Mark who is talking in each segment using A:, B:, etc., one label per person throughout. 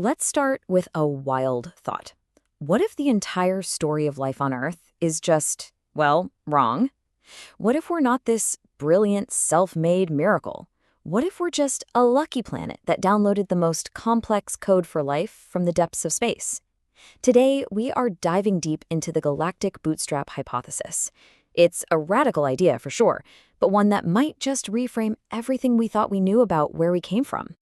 A: Let's start with a wild thought. What if the entire story of life on Earth is just, well, wrong? What if we're not this brilliant, self-made miracle? What if we're just a lucky planet that downloaded the most complex code for life from the depths of space? Today, we are diving deep into the Galactic Bootstrap Hypothesis. It's a radical idea for sure, but one that might just reframe everything we thought we knew about where we came from.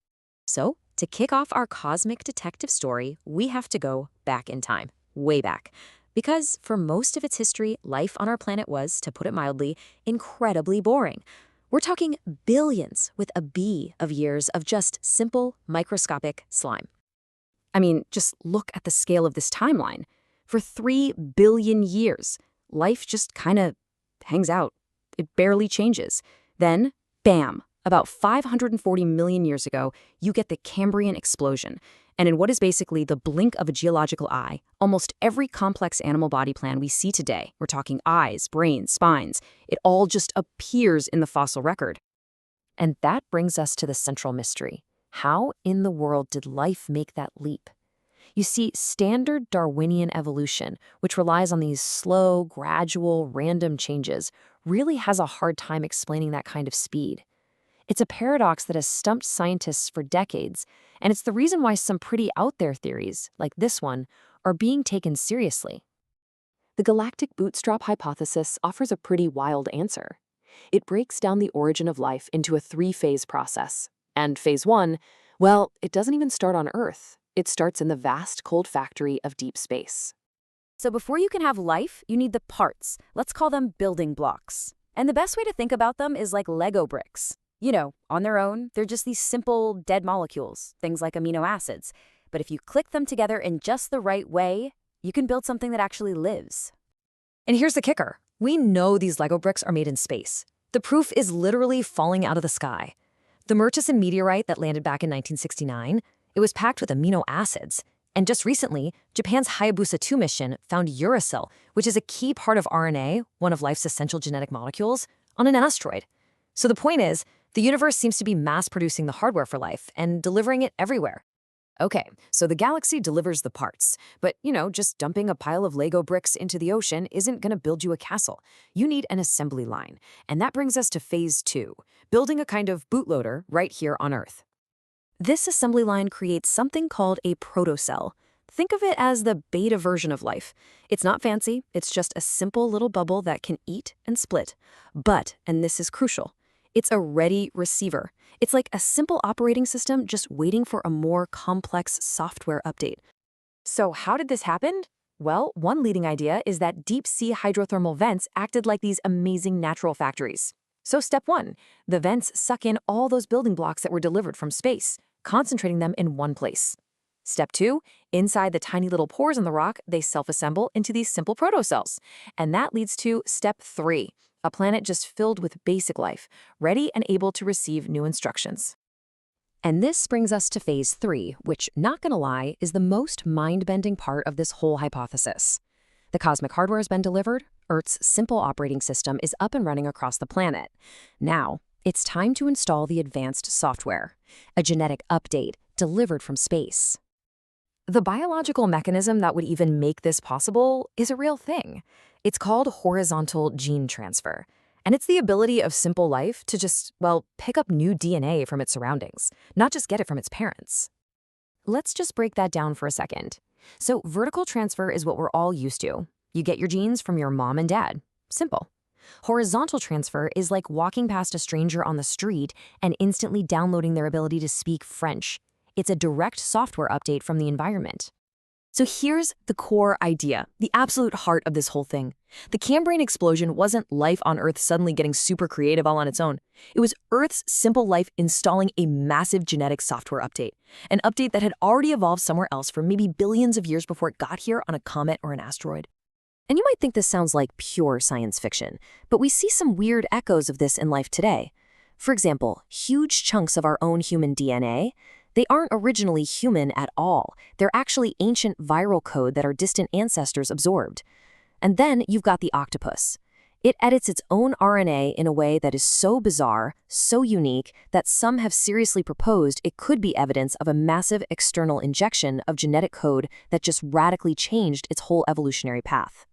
A: So, to kick off our cosmic detective story, we have to go back in time, way back. Because for most of its history, life on our planet was, to put it mildly, incredibly boring. We're talking billions with a B of years of just simple, microscopic slime. I mean, just look at the scale of this timeline. For 3 billion years, life just kind of hangs out. It barely changes. Then, bam, about 540 million years ago, you get the Cambrian explosion. And in what is basically the blink of a geological eye, almost every complex animal body plan we see today, we're talking eyes, brains, spines, it all just appears in the fossil record. And that brings us to the central mystery. How in the world did life make that leap? You see, standard Darwinian evolution, which relies on these slow, gradual, random changes, really has a hard time explaining that kind of speed. It's a paradox that has stumped scientists for decades, and it's the reason why some pretty out-there theories, like this one, are being taken seriously. The Galactic Bootstrap Hypothesis offers a pretty wild answer. It breaks down the origin of life into a 3-phase process. And phase 1, well, it doesn't even start on Earth. It starts in the vast cold factory of deep space.
B: So before you can have life, you need the parts. Let's call them building blocks. And the best way to think about them is like Lego bricks. You know, on their own, they're just these simple, dead molecules, things like amino acids. But if you click them together in just the right way, you can build something that actually lives.
A: And here's the kicker. We know these Lego bricks are made in space. The proof is literally falling out of the sky. The Murchison Meteorite that landed back in 1969, it was packed with amino acids. And just recently, Japan's Hayabusa 2 mission found uracil, which is a key part of RNA, one of life's essential genetic molecules, on an asteroid. So the point is, the universe seems to be mass-producing the hardware for life and delivering it everywhere. Okay, so the galaxy delivers the parts. But, just dumping a pile of Lego bricks into the ocean isn't going to build you a castle. You need an assembly line. And that brings us to phase 2, building a kind of bootloader right here on Earth. This assembly line creates something called a protocell. Think of it as the beta version of life. It's not fancy, it's just a simple little bubble that can eat and split. But, and this is crucial, it's a ready receiver. It's like a simple operating system just waiting for a more complex software update. So how did this happen? Well, one leading idea is that deep-sea hydrothermal vents acted like these amazing natural factories. So step 1, the vents suck in all those building blocks that were delivered from space, concentrating them in one place. Step 2, inside the tiny little pores in the rock, they self-assemble into these simple protocells. And that leads to step 3, a planet just filled with basic life, ready and able to receive new instructions. And this brings us to phase 3, which, not gonna lie, is the most mind-bending part of this whole hypothesis. The cosmic hardware has been delivered, Earth's simple operating system is up and running across the planet. Now, it's time to install the advanced software, a genetic update delivered from space. The biological mechanism that would even make this possible is a real thing. It's called horizontal gene transfer, and it's the ability of simple life to just, pick up new DNA from its surroundings, not just get it from its parents. Let's just break that down for a second. So vertical transfer is what we're all used to. You get your genes from your mom and dad. Simple. Horizontal transfer is like walking past a stranger on the street and instantly downloading their ability to speak French. It's a direct software update from the environment. So here's the core idea, the absolute heart of this whole thing. The Cambrian explosion wasn't life on Earth suddenly getting super creative all on its own. It was Earth's simple life installing a massive genetic software update, an update that had already evolved somewhere else for maybe billions of years before it got here on a comet or an asteroid. And you might think this sounds like pure science fiction, but we see some weird echoes of this in life today. For example, huge chunks of our own human DNA, they aren't originally human at all. They're actually ancient viral code that our distant ancestors absorbed. And then you've got the octopus.
B: It edits its own RNA in a way that is so bizarre, so unique, that some have seriously proposed it could be evidence of a massive external injection of genetic code that just radically changed its whole evolutionary path.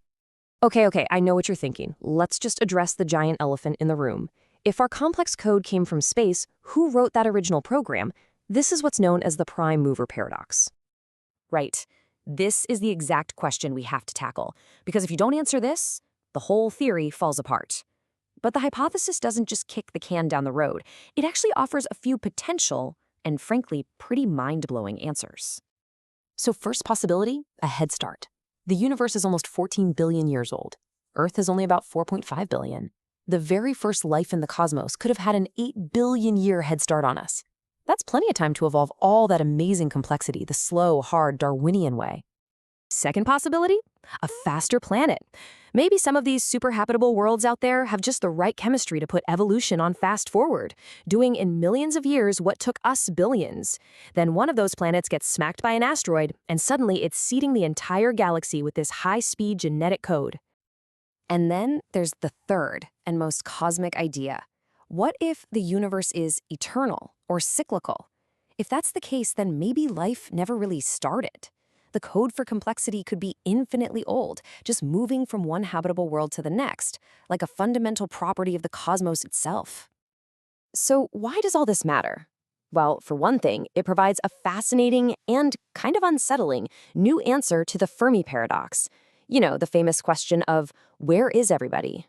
A: Okay, I know what you're thinking. Let's just address the giant elephant in the room. If our complex code came from space, who wrote that original program? This is what's known as the prime mover paradox. Right. This is the exact question we have to tackle, because if you don't answer this, the whole theory falls apart. But the hypothesis doesn't just kick the can down the road. It actually offers a few potential and, frankly, pretty mind-blowing answers. So first possibility, a head start. The universe is almost 14 billion years old. Earth is only about 4.5 billion. The very first life in the cosmos could have had an 8 billion year head start on us. That's plenty of time to evolve all that amazing complexity the slow, hard, Darwinian way. Second possibility, a faster planet. Maybe some of these super habitable worlds out there have just the right chemistry to put evolution on fast forward, doing in millions of years what took us billions. Then one of those planets gets smacked by an asteroid, and suddenly it's seeding the entire galaxy with this high-speed genetic code. And then there's the third and most cosmic idea. What if the universe is eternal or cyclical? If that's the case, then maybe life never really started. The code for complexity could be infinitely old, just moving from one habitable world to the next, like a fundamental property of the cosmos itself. So why does all this matter? Well, for one thing, it provides a fascinating and kind of unsettling new answer to the Fermi paradox. You know, the famous question of, where is everybody?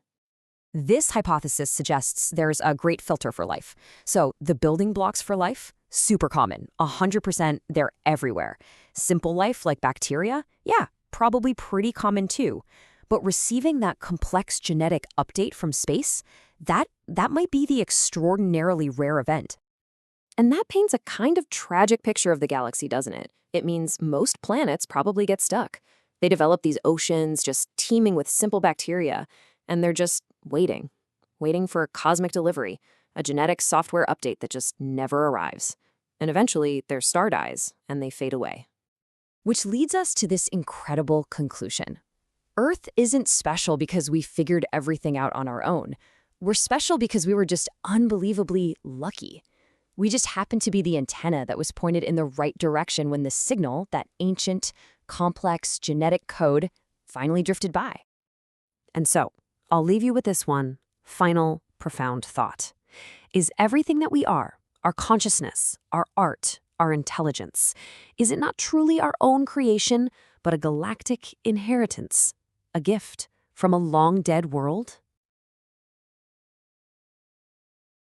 A: This hypothesis suggests there's a great filter for life. So the building blocks for life, super common, 100%, they're everywhere. Simple life like bacteria, yeah, probably pretty common too. But receiving that complex genetic update from space, that might be the extraordinarily rare event. And that paints a kind of tragic picture of the galaxy, doesn't it? It means most planets probably get stuck. They develop these oceans just teeming with simple bacteria, and they're just waiting for cosmic delivery, a genetic software update that just never arrives. And eventually, their star dies, and they fade away. Which leads us to this incredible conclusion. Earth isn't special because we figured everything out on our own. We're special because we were just unbelievably lucky. We just happened to be the antenna that was pointed in the right direction when the signal, that ancient, complex genetic code, finally drifted by. And so, I'll leave you with this one final, profound thought. Is everything that we are, our consciousness, our art, our intelligence, is it not truly our own creation, but a galactic inheritance, a gift from a long-dead world?